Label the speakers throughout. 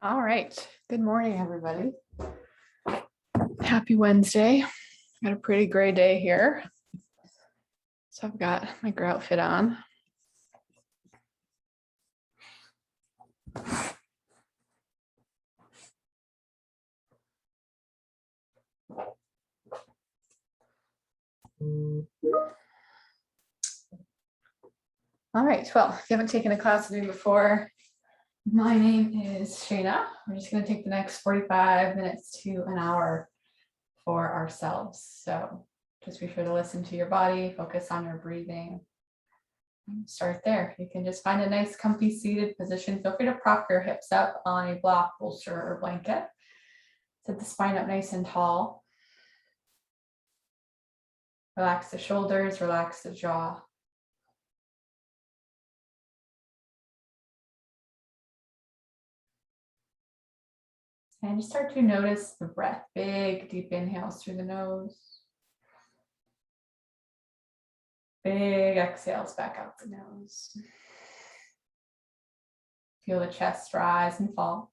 Speaker 1: All right. Good morning, everybody. Happy Wednesday. Got a pretty gray day here. So I've got my grout fit on. All right. Well, if you haven't taken a class with me before, my name is Shayna. We're just going to take the next 45 minutes to an hour for ourselves. So just be sure to listen to your body, focus on your breathing. Start there. You can just find a nice comfy seated position. Feel free to prop your hips up on a block, bolster, or blanket. Set the spine up nice and tall. Relax the shoulders, relax the jaw. And just start to notice the breath. Big, deep inhales through the nose. Big exhales back out the nose. Feel the chest rise and fall.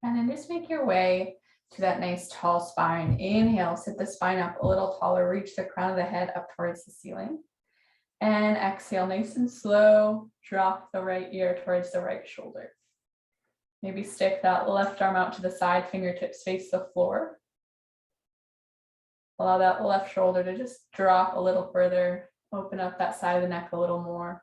Speaker 1: And then just make your way to that nice tall spine. Inhale, sit the spine up a little taller, reach the crown of the head up towards the ceiling. And exhale, nice and slow, drop the right ear towards the right shoulder. Maybe stick that left arm out to the side, fingertips face the floor. Allow that left shoulder to just drop a little further, open up that side of the neck a little more.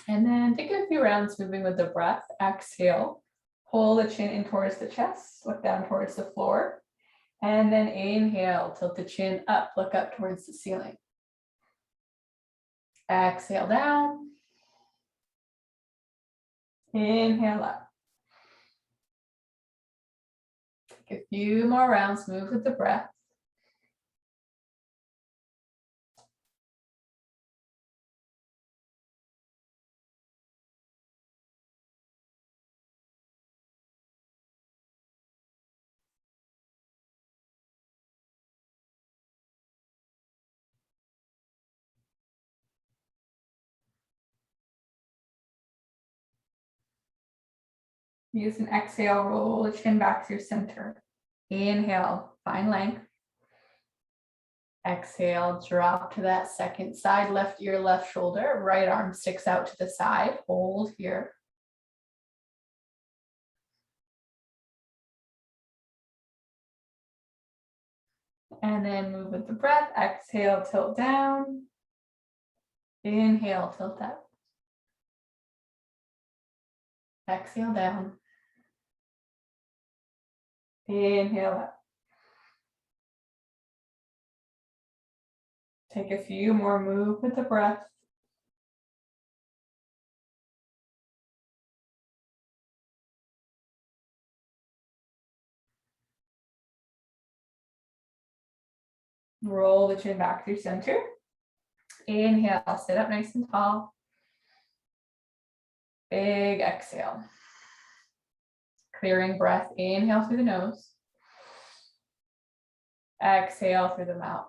Speaker 1: And then take a few rounds moving with the breath. Exhale, pull the chin in towards the chest, look down towards the floor. And then inhale, tilt the chin up, look up towards the ceiling. Exhale down. Inhale up. Take a few more rounds, move with the breath. Use an exhale, roll the chin back through center. Inhale, find length. Exhale, drop to that second side, left ear, left shoulder, right arm sticks out to the side, hold here. And then move with the breath, exhale, tilt down. Inhale, tilt up. Exhale down. Inhale up. Take a few more, move with the breath. Roll the chin back through center. Inhale, sit up nice and tall. Big exhale. Clearing breath, inhale through the nose. Exhale through the mouth.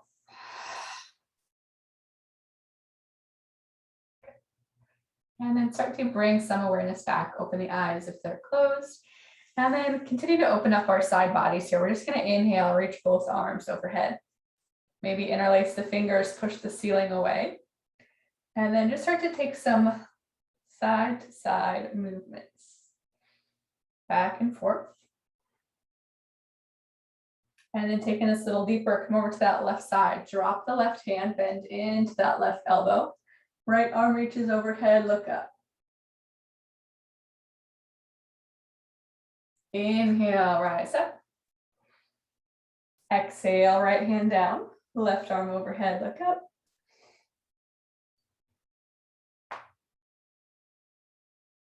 Speaker 1: And then start to bring some awareness back. Open the eyes if they're closed. And then continue to open up our side bodies here. We're just going to inhale, reach both arms overhead. Maybe interlace the fingers, push the ceiling away. And then just start to take some side to side movements. Back and forth. And then taking this a little deeper, come over to that left side. Drop the left hand, bend into that left elbow. Right arm reaches overhead, look up. Inhale, rise up. Exhale, right hand down. Left arm overhead, look up.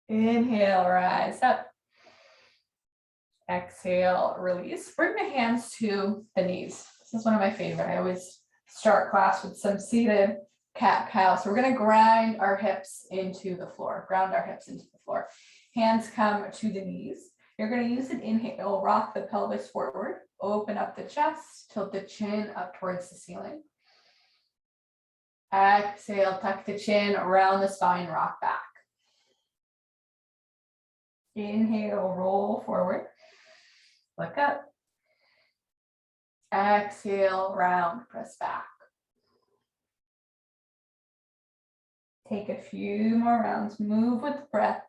Speaker 1: Inhale, rise up. Exhale, release. Bring the hands to the knees. This is one of my favorite. I always start class with some seated cat-cow. So we're going to grind our hips into the floor, ground our hips into the floor. Hands come to the knees. You're going to use an inhale, rock the pelvis forward, open up the chest, tilt the chin up towards the ceiling. Exhale, tuck the chin, around the spine, rock back. Inhale, roll forward, look up. Exhale, round, press back. Take a few more rounds, move with the breath.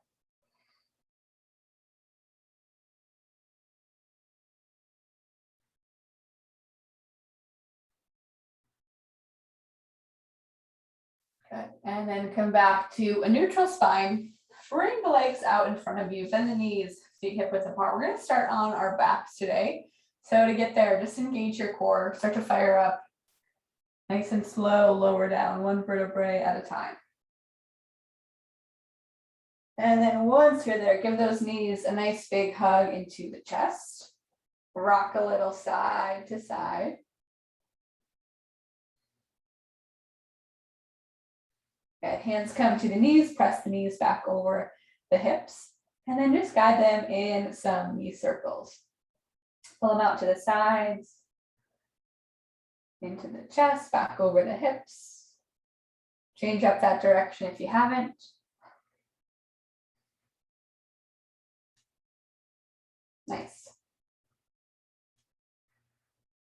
Speaker 1: Good, and then come back to a neutral spine. Bring the legs out in front of you, bend the knees, feet hip width apart. We're gonna start on our backs today. So to get there, just engage your core, start to fire up. Nice and slow, lower down, one vertebrae at a time. And then once you're there, give those knees a nice big hug into the chest. Rock a little side to side. Good. Hands come to the knees, press the knees back over the hips, and then just guide them in some knee circles. Pull them out to the sides, into the chest, back over the hips. Change up that direction if you haven't. Nice.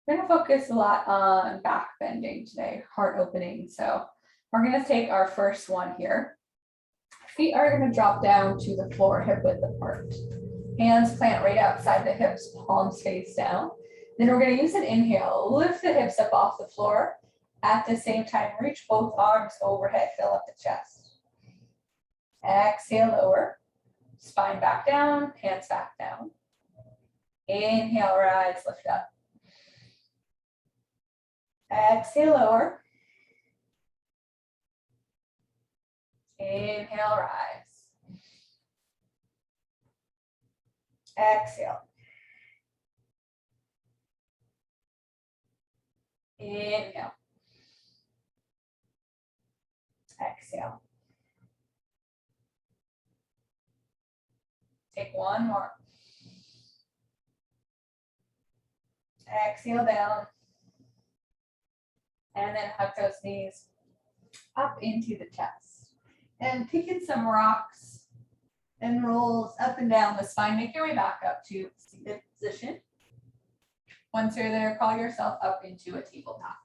Speaker 1: We're going to focus a lot on back bending today, heart opening. So we're going to take our first one here. Feet are going to drop down to the floor, hip width apart. Hands plant right outside the hips, palms face down. Then we're going to use an inhale, lift the hips up off the floor. At the same time, reach both arms overhead, fill up the chest. Exhale, lower. Spine back down, hands back down. Inhale, rise, lift up. Exhale, lower. Inhale, rise. Exhale. Inhale. Exhale. Take one more. Exhale down. And then hug those knees up into the chest. And pick in some rocks and rolls up and down the spine. Make your way back up to seated position. Once you're there, call yourself up into a tabletop.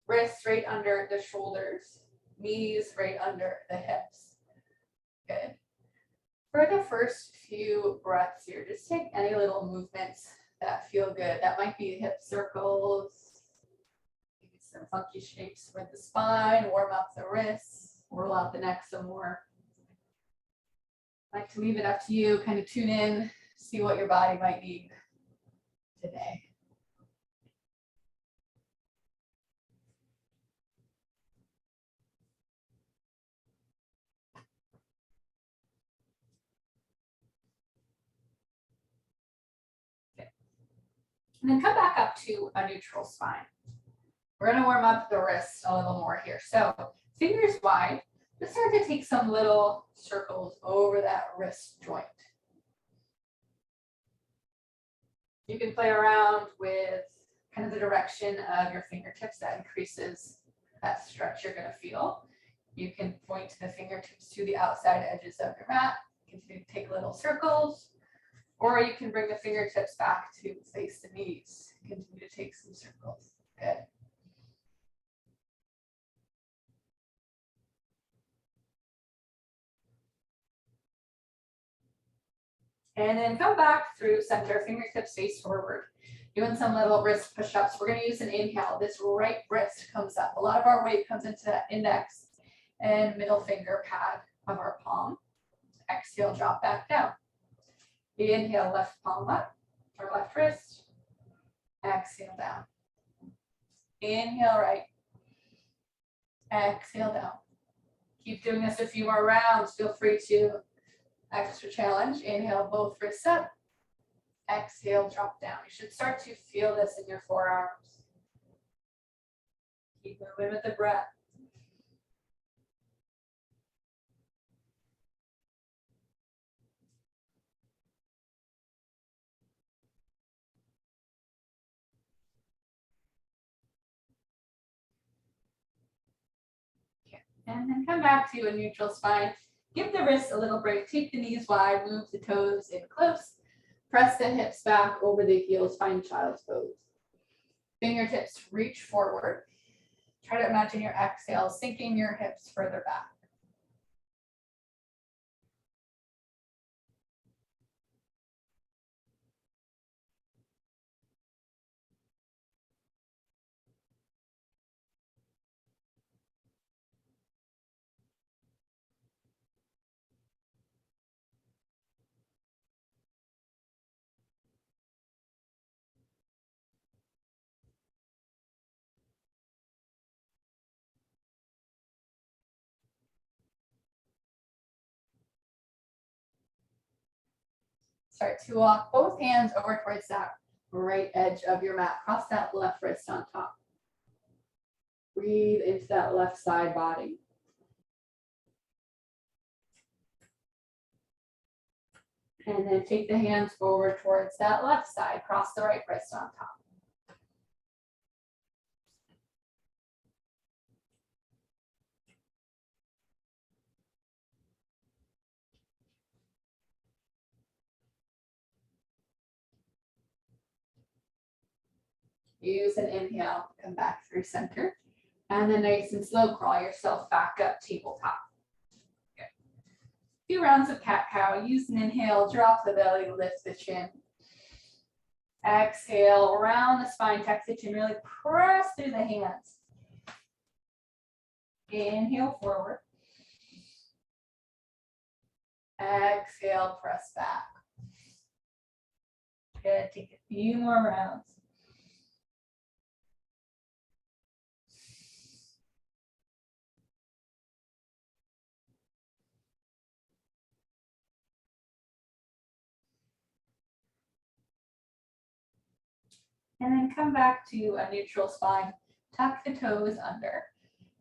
Speaker 1: Wrists right under the shoulders, knees right under the hips. Good. For the first few breaths here, just take any little movements that feel good. That might be hip circles, maybe some funky shapes with the spine, warm up the wrists, roll out the neck some more. I like to leave it up to you, kind of tune in, see what your body might need today. Okay. And then come back up to a neutral spine. We're going to warm up the wrists a little more here. So fingers wide, just start to take some little circles over that wrist joint. You can play around with kind of the direction of your fingertips. That increases that stretch you're going to feel. You can point the fingertips to the outside edges of your mat. Continue to take little circles, or you can bring the fingertips back to face the knees. Continue to take some circles. Good. And then come back through center, fingertips face forward. Doing some little wrist push-ups. We're going to use an inhale. This right wrist comes up. A lot of our weight comes into that index and middle finger pad of our palm. Exhale, drop back down. Inhale, left palm up, or left wrist. Exhale, down. Inhale, right. Exhale, down. Keep doing this a few more rounds. Feel free to Extra challenge. Inhale, both wrists up. Exhale, drop down. You should start to feel this in your forearms. Keep moving with the breath. Okay. And then come back to a neutral spine. Give the wrists a little break. Take the knees wide. Move the toes in close. Press the hips back over the heels. Find child's pose. Fingertips reach forward. Try to imagine your exhale sinking your hips further back. Start to walk both hands over towards that right edge of your mat. Cross that left wrist on top. Breathe into that left side body. And then take the hands forward towards that left side. Cross the right wrist on top. Use an inhale, come back through center. And then nice and slow, crawl yourself back up tabletop. Good. Few rounds of cat-cow. Use an inhale, drop the belly, lift the chin. Exhale, round the spine, tuck the chin, really press through the hands. Inhale forward. Exhale, press back. Good, take a few more rounds. And then come back to a neutral spine. Tuck the toes under.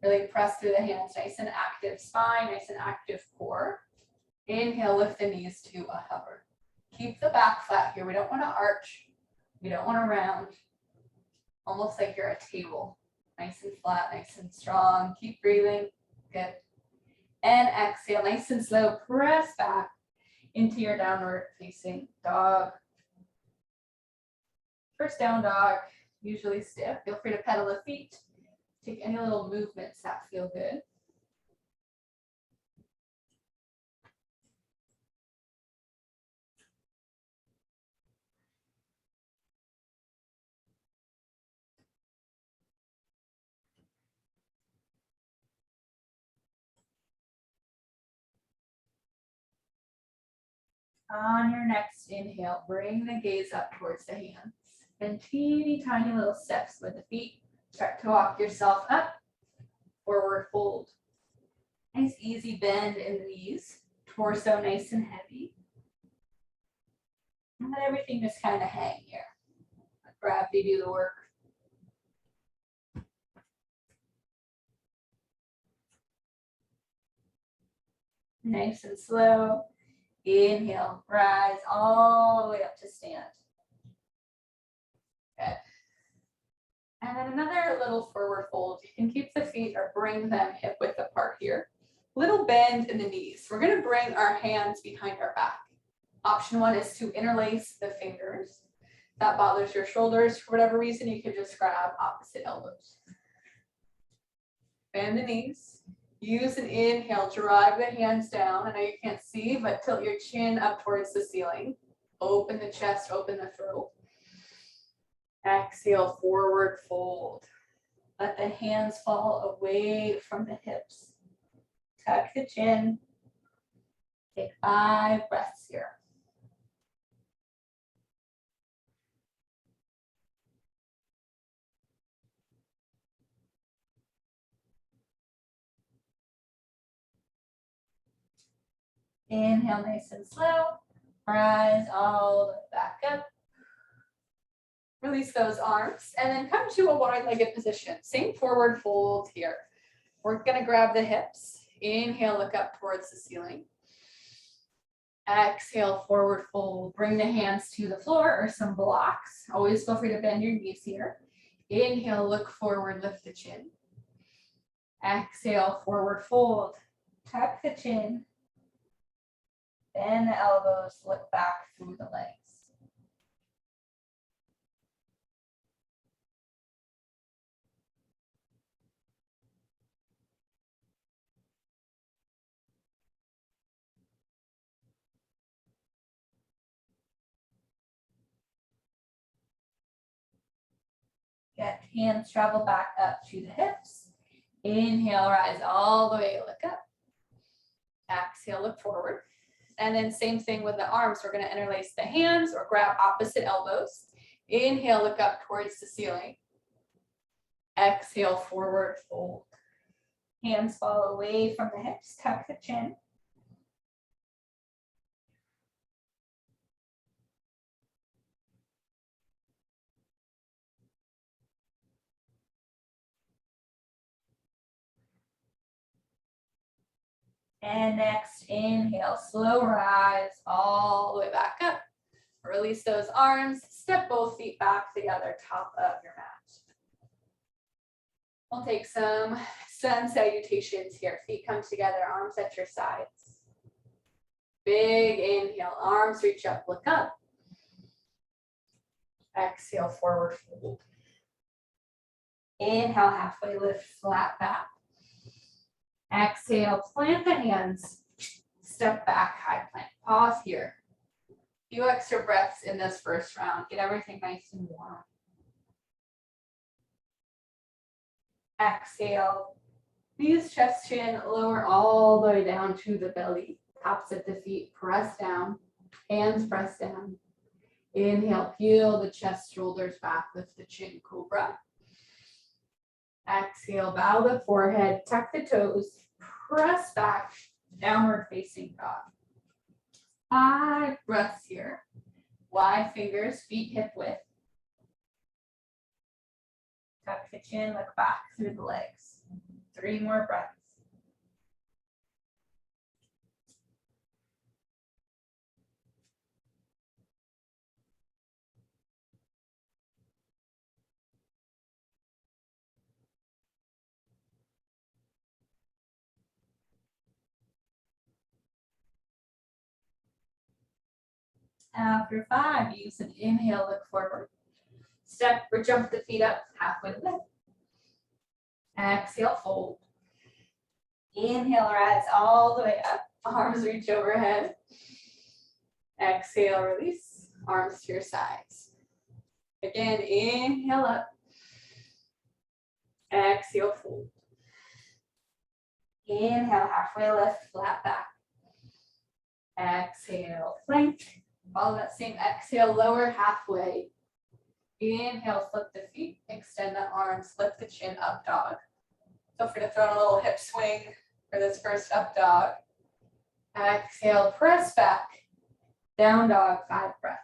Speaker 1: Really press through the hands. Nice and active spine, nice and active core. Inhale, lift the knees to a hover. Keep the back flat here. We don't want to arch. We don't want to round. Almost like you're a table. Nice and flat, nice and strong. Keep breathing. Good. And exhale, nice and slow. Press back into your downward facing dog. First down dog, usually stiff. Feel free to pedal the feet. Take any little movements that feel good. On your next inhale, bring the gaze up towards the hands. And teeny tiny little steps with the feet. Start to walk yourself up, forward fold. Nice easy bend in the knees, torso nice and heavy. And let everything just kind of hang here. Let gravity do the work. Nice and slow. Inhale, rise all the way up to stand. Good. And then another little forward fold. You can keep the feet or bring them hip width apart here. Little bend in the knees. We're going to bring our hands behind our back. Option one is to interlace the fingers. If that bothers your shoulders for whatever reason, you could just grab opposite elbows. Bend the knees. Use an inhale, drive the hands down. I know you can't see, but tilt your chin up towards the ceiling. Open the chest, open the throat. Exhale, forward fold. Let the hands fall away from the hips. Tuck the chin. Take 5 breaths here. Inhale, nice and slow. Rise all the way back up. Release those arms and then come to a wide-legged position. Same forward fold here. We're gonna grab the hips. Inhale, look up towards the ceiling. Exhale, forward fold. Bring the hands to the floor or some blocks. Always feel free to bend your knees here. Inhale, look forward, lift the chin. Exhale, forward fold. Tuck the chin. Bend the elbows, look back through the legs. Get hands travel back up to the hips. Inhale, rise all the way, look up. Exhale, look forward. And then same thing with the arms. We're going to interlace the hands or grab opposite elbows. Inhale, look up towards the ceiling. Exhale, forward fold. Hands fall away from the hips, tuck the chin. And next, inhale, slow rise all the way back up. Release those arms, step both feet back together, top of your mat. We'll take some sun salutations here. Feet come together, arms at your sides. Big inhale, arms reach up, look up. Exhale, forward fold. Inhale, halfway lift, flat back. Exhale, plant the hands, step back, high plank. Pause here. A few extra breaths in this first round. Get everything nice and warm. Exhale, knees, chest, chin, lower all the way down to the belly. Tops at the feet, press down, hands press down. Inhale, peel the chest, shoulders back, lift the chin, cobra. Exhale, bow the forehead, tuck the toes, press back, downward facing dog. 5 breaths here. Wide fingers, feet hip width. Tuck the chin, look back through the legs. 3 more breaths. After 5, use an inhale, look forward. Step or jump the feet up, halfway lift. Exhale, fold. Inhale, rise all the way up. Arms reach overhead. Exhale, release. Arms to your sides. Again, inhale up. Exhale, fold. Inhale, halfway lift, flat back. Exhale, plank. Follow that same exhale, lower halfway. Inhale, flip the feet, extend the arms, lift the chin, up dog. Feel free to throw in a little hip swing for this first up dog. Exhale, press back. Down dog, 5 breaths.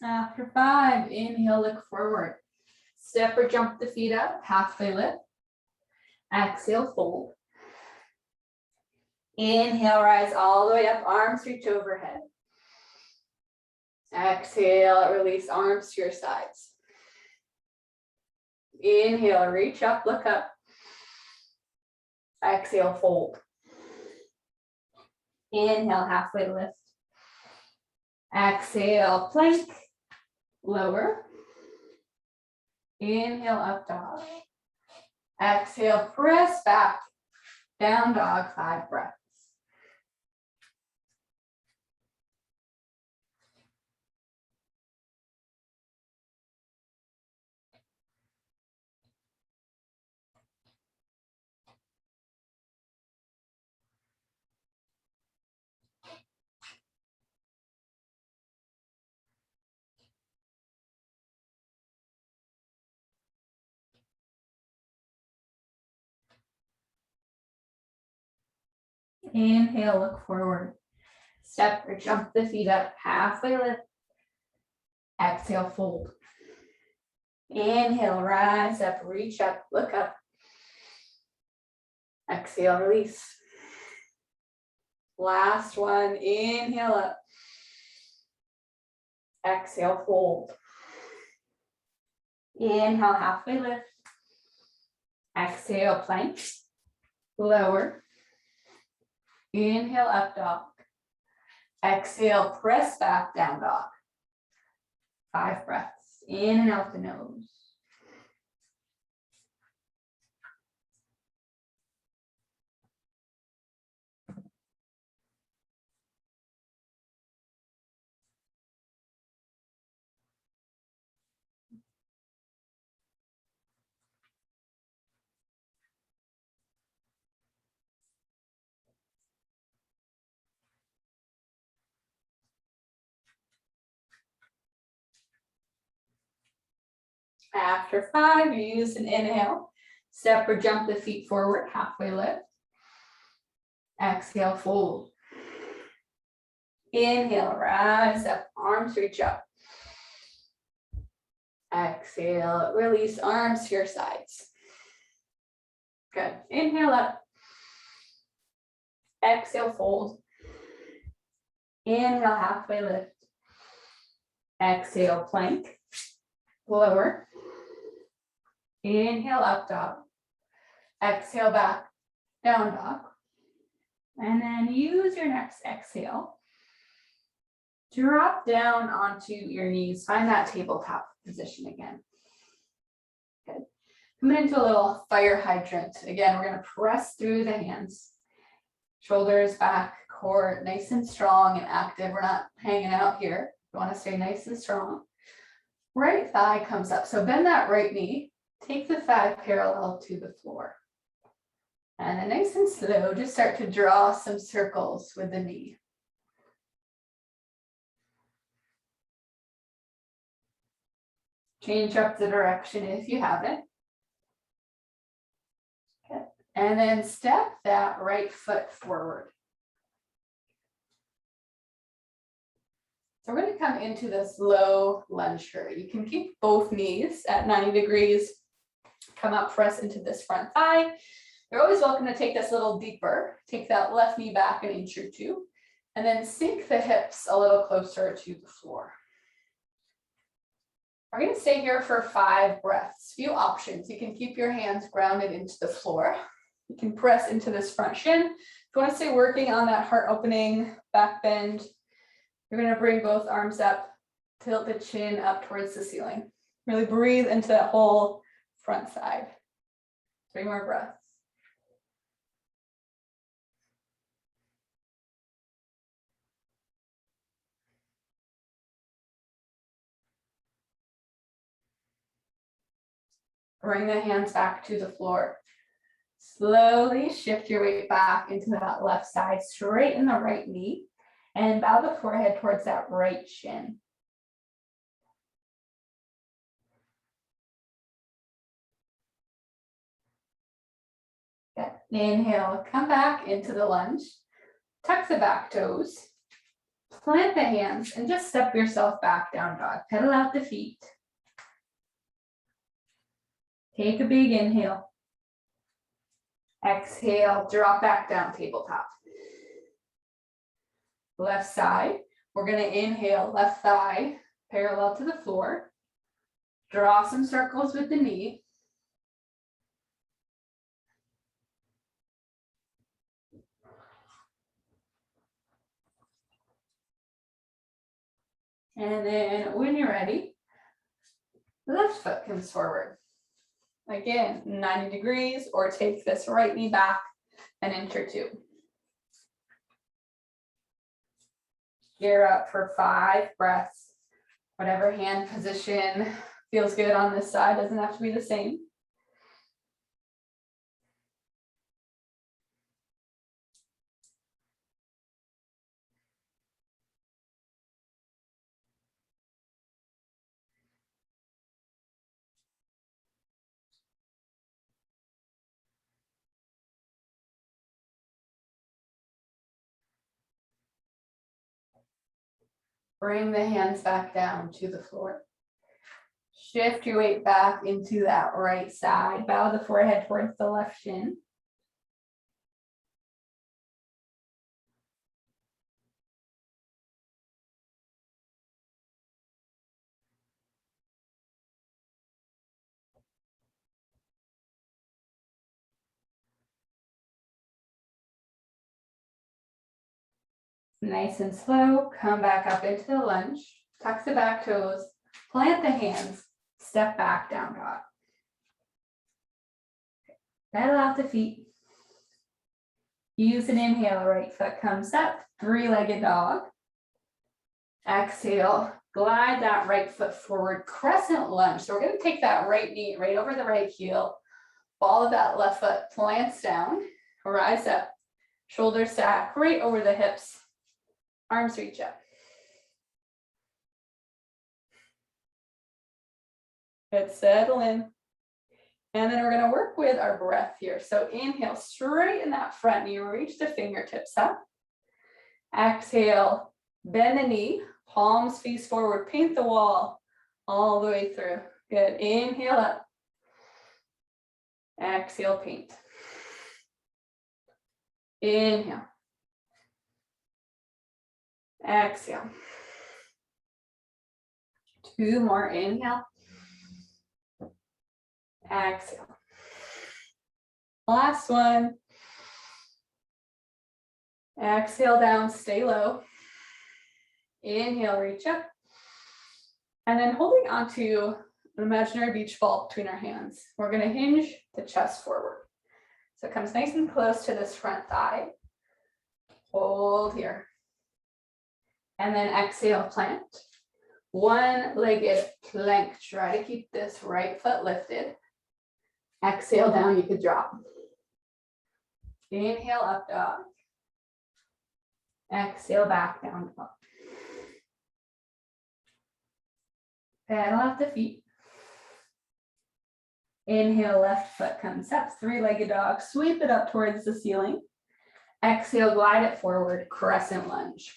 Speaker 1: After 5, inhale, look forward. Step or jump the feet up, halfway lift. Exhale, fold. Inhale, rise all the way up, arms reach overhead. Exhale, release arms to your sides. Inhale, reach up, look up. Exhale, fold. Inhale, halfway lift. Exhale, plank, lower. Inhale, up dog. Exhale, press back, down dog, 5 breaths. Inhale, look forward. Step or jump the feet up, halfway lift. Exhale, fold. Inhale, rise up, reach up, look up. Exhale, release. Last one, inhale up. Exhale, fold. Inhale, halfway lift. Exhale, plank. Lower. Inhale, up dog. Exhale, press back, down dog. 5 breaths, in and out the nose. After 5, you use an inhale. Step or jump the feet forward, halfway lift. Exhale, fold. Inhale, rise up, arms reach up. Exhale, release arms to your sides. Good. Inhale up. Exhale, fold. Inhale, halfway lift. Exhale, plank. Lower. Inhale, up dog. Exhale, back, down dog. And then use your next exhale. Drop down onto your knees. Find that tabletop position again. Good. Coming into a little fire hydrant. Again, we're going to press through the hands. Shoulders back, core nice and strong and active. We're not hanging out here. You want to stay nice and strong. Right thigh comes up. So bend that right knee. Take the thigh parallel to the floor. And then nice and slow, just start to draw some circles with the knee. Change up the direction if you haven't. Okay. And then step that right foot forward. So we're going to come into this low lunge here. You can keep both knees at 90 degrees. Come up, press into this front thigh. You're always welcome to take this a little deeper. Take that left knee back an inch or two, and then sink the hips a little closer to the floor. We're going to stay here for 5 breaths. Few options. You can keep your hands grounded into the floor. You can press into this front shin. If you want to stay working on that heart opening, back bend, you're going to bring both arms up, tilt the chin up towards the ceiling. Really breathe into that whole front side. 3 more breaths. Bring the hands back to the floor. Slowly shift your weight back into that left side, straighten the right knee, and bow the forehead towards that right shin. Good. Inhale, come back into the lunge. Tuck the back toes. Plant the hands and just step yourself back, down dog. Pedal out the feet. Take a big inhale. Exhale, drop back down, tabletop. Left side, we're going to inhale, left thigh parallel to the floor. Draw some circles with the knee. And then when you're ready, left foot comes forward. Again, 90 degrees, or take this right knee back an inch or two. Gear up for 5 breaths. Whatever hand position feels good on this side, doesn't have to be the same. Bring the hands back down to the floor. Shift your weight back into that right side. Bow the forehead towards the left shin. Nice and slow, come back up into the lunge. Tuck the back toes, plant the hands, step back, down dog. Pedal out the feet. Use an inhale, right foot comes up, three-legged dog. Exhale, glide that right foot forward, crescent lunge. So we're gonna take that right knee right over the right heel. Ball of that left foot plants down, rise up, shoulders stack right over the hips, arms reach up. Good, settle in. And then we're gonna work with our breath here. So inhale, straighten that front knee, reach the fingertips up. Exhale, bend the knee, palms face forward, paint the wall all the way through. Good, inhale up. Exhale, paint. Inhale. Exhale. Two more, inhale. Exhale. Last one. Exhale down, stay low. Inhale, reach up. And then holding onto an imaginary beach ball between our hands, we're gonna hinge the chest forward. So it comes nice and close to this front thigh. Hold here. And then exhale, plant. One-legged plank. Try to keep this right foot lifted. Exhale down, you could drop. Inhale, up dog. Exhale, back down dog. Pedal off the feet. Inhale, left foot comes up, three-legged dog. Sweep it up towards the ceiling. Exhale, glide it forward, crescent lunge.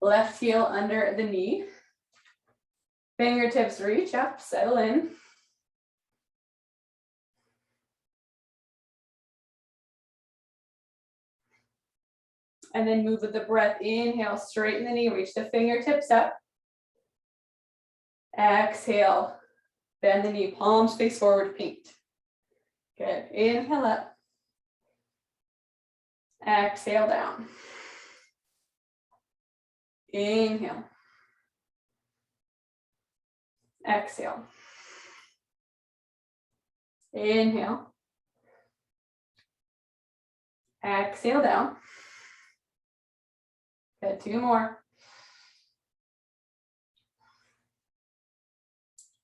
Speaker 1: Left heel under the knee. Fingertips reach up, settle in. And then move with the breath. Inhale, straighten the knee, reach the fingertips up. Exhale, bend the knee, palms face forward, paint. Good, inhale up. Exhale down. Inhale. Exhale. Inhale. Exhale down. Good, two more.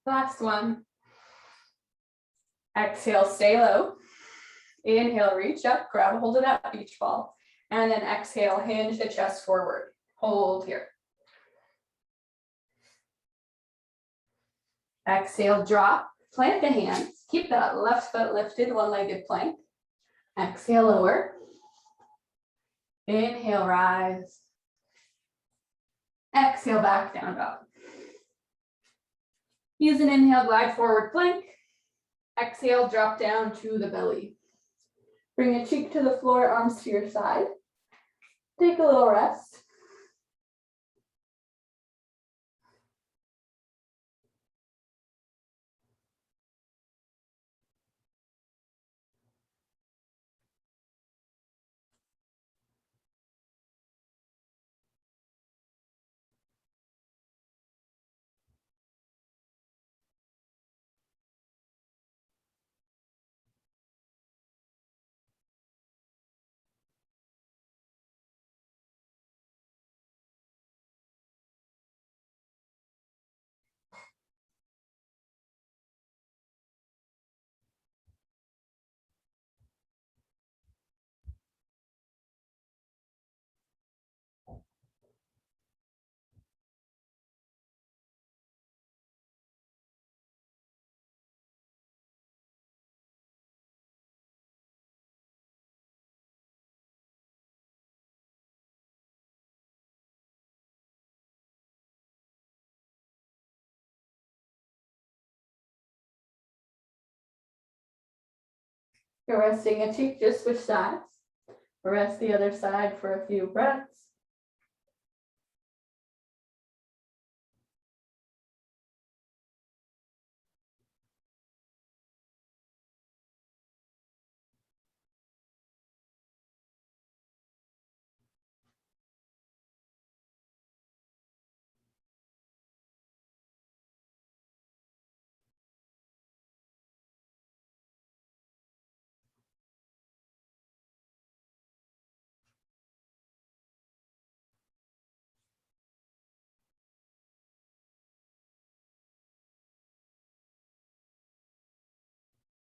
Speaker 1: Last one. Exhale, stay low. Inhale, reach up, grab a hold of that beach ball. And then exhale, hinge the chest forward. Hold here. Exhale, drop, plant the hands. Keep that left foot lifted, one-legged plank. Exhale, lower. Inhale, rise. Exhale, back down dog. Use an inhale, glide forward plank. Exhale, drop down to the belly. Bring your cheek to the floor, arms to your side. Take a little rest. You're resting a cheek, just switch sides. Rest the other side for a few breaths.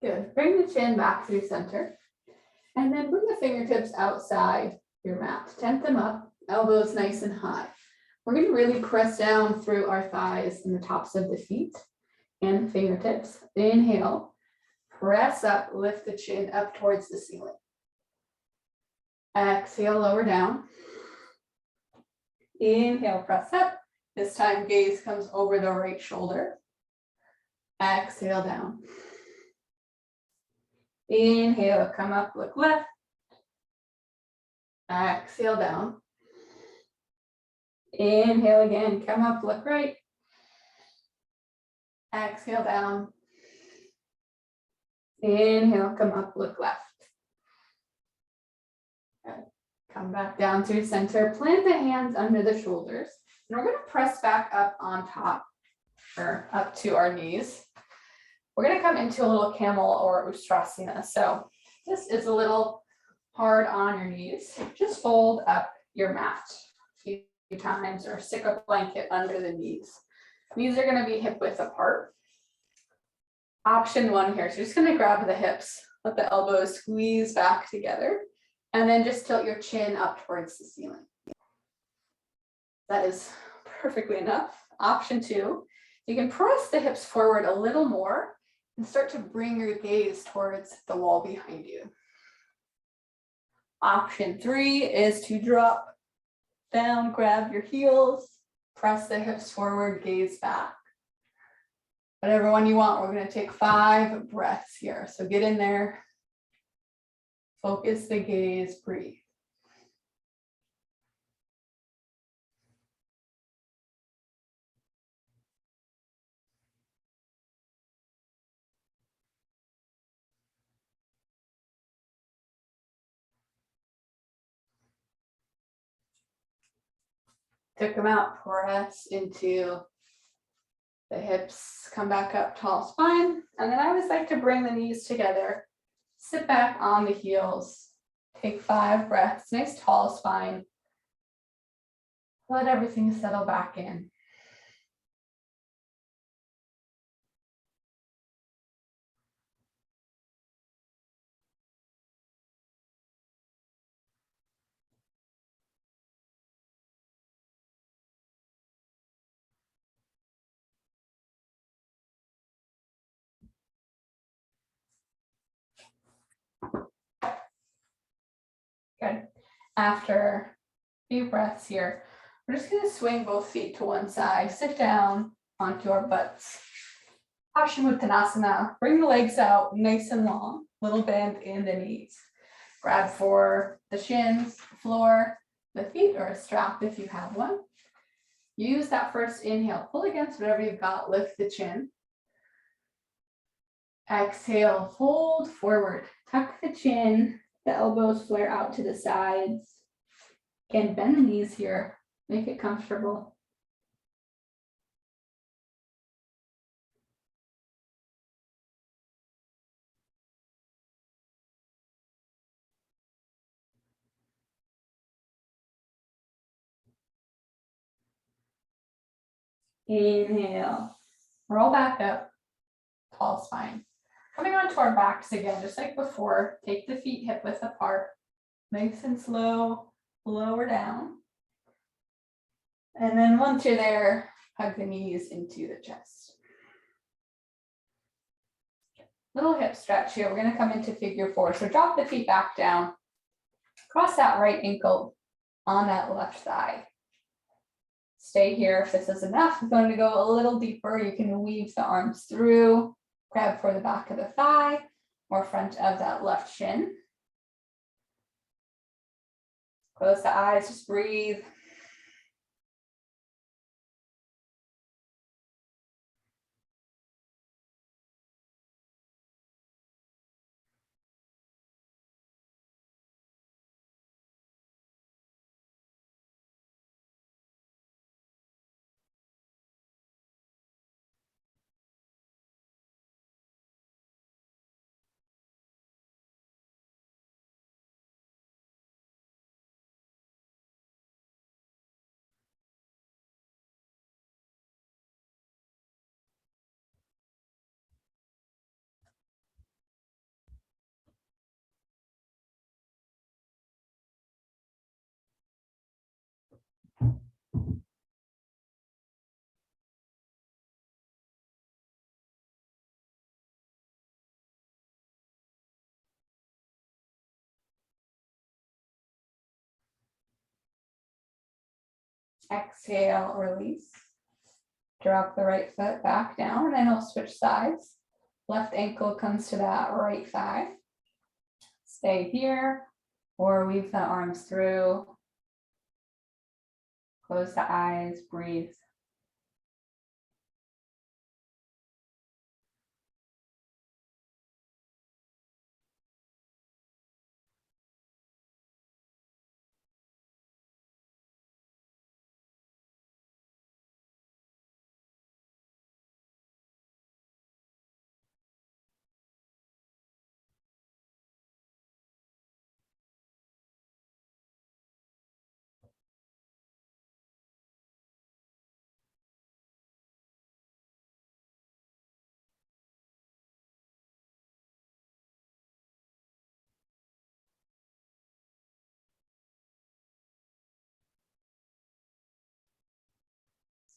Speaker 1: Good. Bring the chin back through center. And then bring the fingertips outside your mat. Tent them up, elbows nice and high. We're going to really press down through our thighs and the tops of the feet and fingertips. Inhale, press up, lift the chin up towards the ceiling. Exhale, lower down. Inhale, press up. This time, gaze comes over the right shoulder. Exhale, down. Inhale, come up, look left. Exhale, down. Inhale again, come up, look right. Exhale, down. Inhale, come up, look left. Good. Come back down through center. Plant the hands under the shoulders. And we're going to press back up on top or up to our knees. We're going to come into a little camel or Ustrasana. So this is a little hard on your knees. Just fold up your mat a few times or stick a blanket under the knees. Knees are going to be hip width apart. Option one here. So you're just going to grab the hips, let the elbows squeeze back together, and then just tilt your chin up towards the ceiling. That is perfectly enough. Option two, you can press the hips forward a little more and start to bring your gaze towards the wall behind you. Option three is to drop down, grab your heels, press the hips forward, gaze back. Whatever one you want, we're going to take 5 breaths here. So get in there, focus the gaze, breathe. Took them out, press into the hips, come back up, tall spine. And then I always like to bring the knees together, sit back on the heels, take 5 breaths, nice tall spine. Let everything settle back in. Good. After a few breaths here, we're just going to swing both feet to one side, sit down onto our butts. Paschimottanasana, bring the legs out nice and long, little bend in the knees. Grab for the shins, the floor, the feet, or a strap if you have one. Use that first inhale, pull against whatever you've got, lift the chin. Exhale, fold forward, tuck the chin, the elbows flare out to the sides. Again, bend the knees here, make it comfortable. Inhale, roll back up, tall spine. Coming onto our backs again, just like before, take the feet hip width apart, nice and slow, lower down. And then once you're there, hug the knees into the chest. Little hip stretch here. We're going to come into figure 4. So drop the feet back down, cross that right ankle on that left thigh. Stay here if this is enough. If you want to go a little deeper, you can weave the arms through, grab for the back of the thigh, or front of that left shin. Close the eyes, just breathe. Exhale, release. Drop the right foot back down, and then we'll switch sides. Left ankle comes to that right thigh. Stay here, or weave the arms through. Close the eyes, breathe.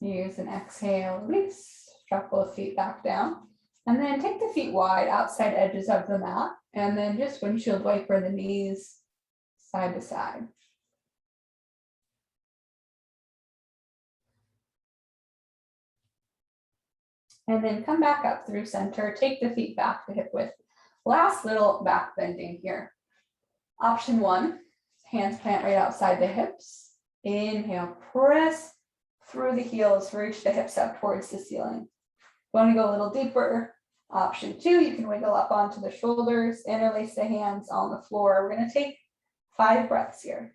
Speaker 1: Use an exhale, release. Drop both feet back down. And then take the feet wide, outside edges of the mat. And then just windshield wiper the knees side to side. And then come back up through center. Take the feet back to hip width. Last little back bending here. Option one, hands plant right outside the hips. Inhale, press through the heels, reach the hips up towards the ceiling. Want to go a little deeper? Option two, you can wiggle up onto the shoulders, interlace the hands on the floor. We're going to take 5 breaths here.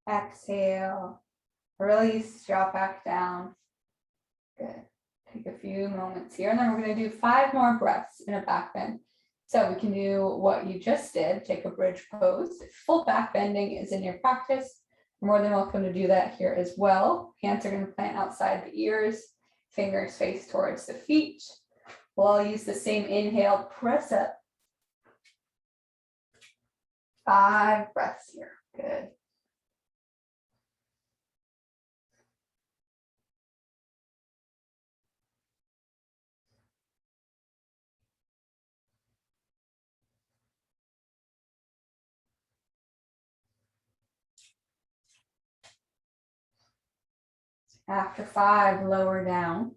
Speaker 1: Exhale, release, drop back down. Good. Take a few moments here, and then we're going to do 5 more breaths in a back bend. So we can do what you just did, take a bridge pose. If full back bending is in your practice, you're more than welcome to do that here as well. Hands are going to plant outside the ears, fingers face towards the feet. We'll all use the same inhale, press up. 5 breaths here. Good. After 5, lower down.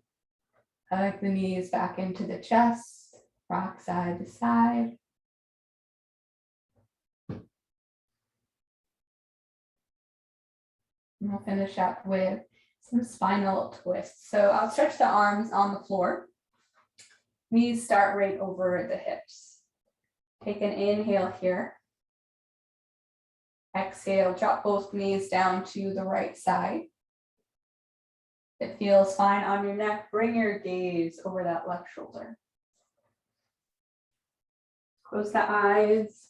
Speaker 1: Hug the knees back into the chest, rock side to side. And we'll finish up with some spinal twists. So I'll stretch the arms on the floor. Knees start right over the hips. Take an inhale here. Exhale, drop both knees down to the right side. If it feels fine on your neck, bring your gaze over that left shoulder. Close the eyes.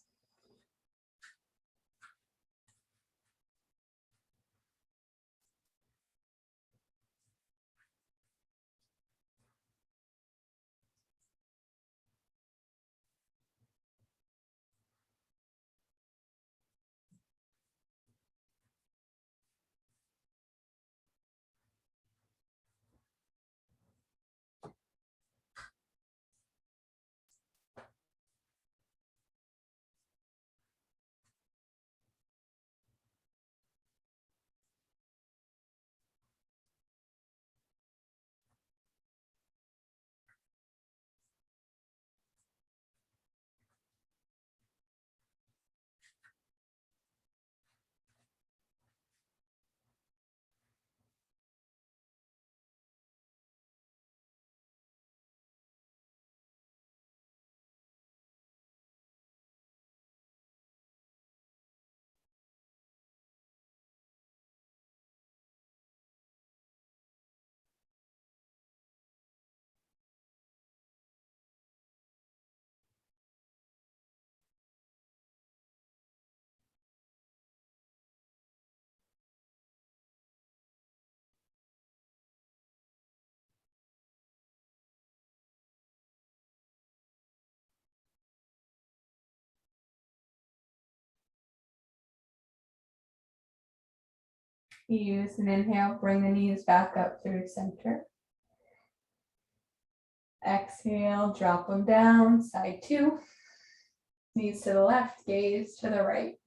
Speaker 1: Use an inhale, bring the knees back up through center. Exhale, drop them down, side two. Knees to the left, gaze to the right.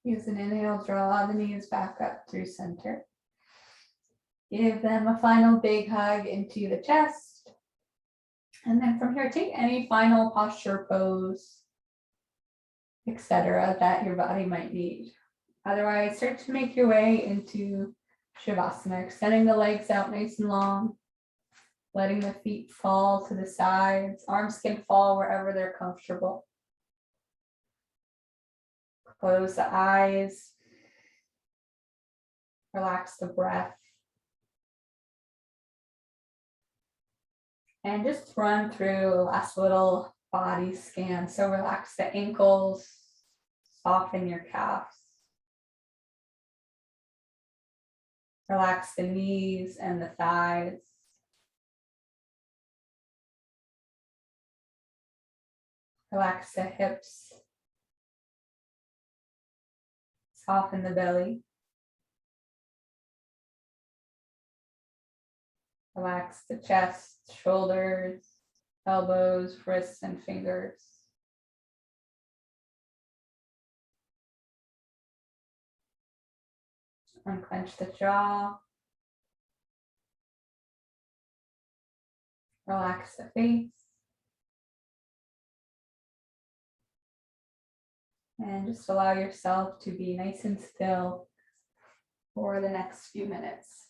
Speaker 1: Use an inhale, draw the knees back up through center. Give them a final big hug into the chest. And then from here, take any final posture, pose, etc. that your body might need. Otherwise, start to make your way into Shavasana, extending the legs out nice and long, letting the feet fall to the sides. Arms can fall wherever they're comfortable. Close the eyes. Relax the breath. And just run through a last little body scan. So relax the ankles, soften your calves. Relax the knees and the thighs. Relax the hips. Soften the belly. Relax the chest, shoulders, elbows, wrists, and fingers. Unclench the jaw. Relax the face. And just allow yourself to be nice and still for the next few minutes.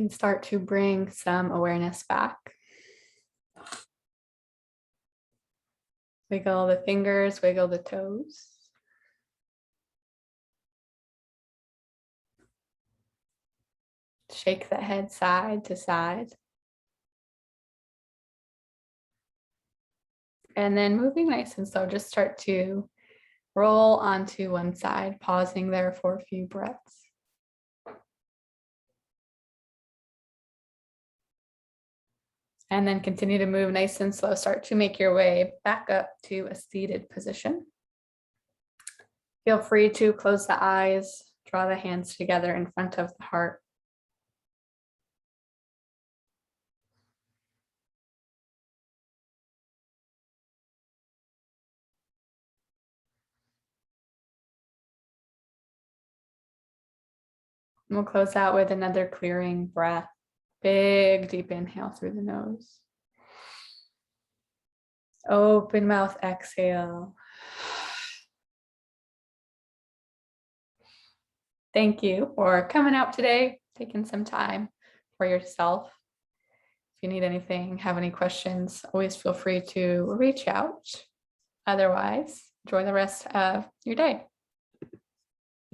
Speaker 1: can start to bring some awareness back. Wiggle the fingers, wiggle the toes. Shake the head side to side. And then moving nice and slow, just start to roll onto one side, pausing there for a few breaths. And then continue to move nice and slow. Start to make your way back up to a seated position. Feel free to close the eyes, draw the hands together in front of the heart. And we'll close out with another clearing breath. Big, deep inhale through the nose. Open mouth, exhale. Thank you for coming out today, taking some time for yourself. If you need anything, have any questions, always feel free to reach out. Otherwise, enjoy the rest of your day.